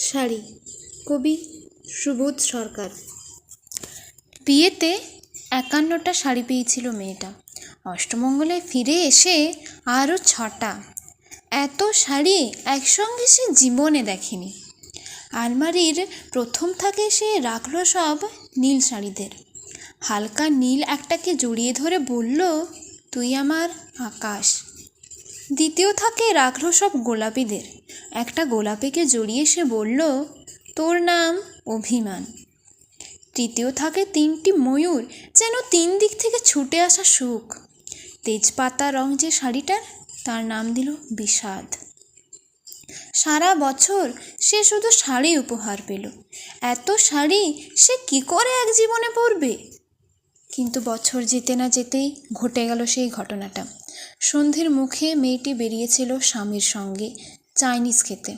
শাড়ি, কবি সুবোধ সরকার। বিয়েতে ৫১টা শাড়ি পেয়েছিল মেয়েটা। অষ্টমঙ্গলায় ফিরে এসে আরও ৬টা। এত শাড়ি একসঙ্গে সে জীবনে দেখেনি। আলমারির প্রথম থাকে সে রাখলো সব নীল শাড়িদের। হালকা নীল একটাকে জড়িয়ে ধরে বলল, তুই আমার আকাশ। দ্বিতীয় থাকে রাখলো সব গোলাপিদের। একটা গোলাপিকে জড়িয়ে সে বলল, তোর নাম অভিমান। তৃতীয় থাকে ৩টি ময়ূর, যেন ৩ দিক থেকে ছুটে আসা সুখ। তেজপাতা রং যে শাড়িটার, তার নাম দিল বিষাদ। সারা বছর সে শুধু শাড়ি উপহার পেল। এত শাড়ি সে কি করে এক জীবনে পরবে? কিন্তু বছর যেতে না যেতেই ঘটে গেল সেই ঘটনাটা। সন্ধ্যের মুখে মেয়েটি বেরিয়েছিল স্বামীর সঙ্গে চাইনিজ খেতে।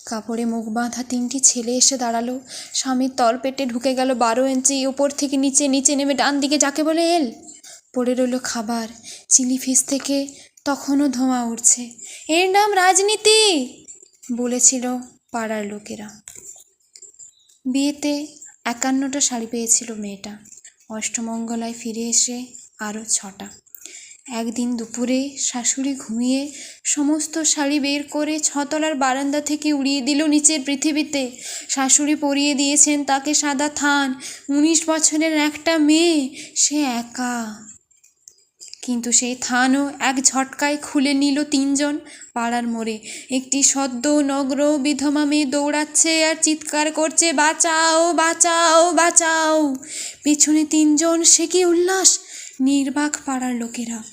কাপড়ে মুখ বাঁধা ৩টি ছেলে এসে দাঁড়ালো। স্বামীর তলপেটে ঢুকে গেল ১২ ইঞ্চি। ওপর থেকে নিচে, নিচে নেমে ডান দিকে যাকে বলে এল। পড়ে রইল খাবার। চিলি ফিশ থেকে তখনও ধোঁয়া উঠছে। এর নাম রাজনীতি, বলেছিল পাড়ার লোকেরা। বিয়েতে ৫১টা শাড়ি পেয়েছিল মেয়েটা। অষ্টমঙ্গলায় ফিরে এসে আরও ৬টা। একদিন দুপুরে শাশুড়ি ঘুমিয়ে সমস্ত শাড়ি বের করে ৬তলার বারান্দা থেকে উড়িয়ে দিল নিচের পৃথিবীতে। শাশুড়ি পরিয়ে দিয়েছেন তাকে সাদা থান। ১৯ বছরের একটা মেয়ে, সে একা। কিন্তু সেই থানও এক ঝটকায় খুলে নিল ৩জন পাড়ার মোড়ে। একটি সদ্য নগ্ন বিধবা মেয়ে দৌড়াচ্ছে আর চিৎকার করছে, বাঁচাও, বাঁচাও, বাঁচাও। পেছনে ৩জন, সে কি উল্লাস! নির্বাক পাড়ার লোকেরা।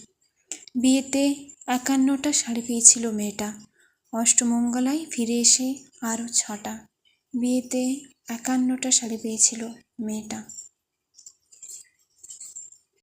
বিয়েতে ৫১টা শাড়ি পেয়েছিল মেয়েটা। অষ্টমঙ্গলায় ফিরে এসে আরও ৬টা। বিয়েতে ৫১টা শাড়ি পেয়েছিল মেয়েটা।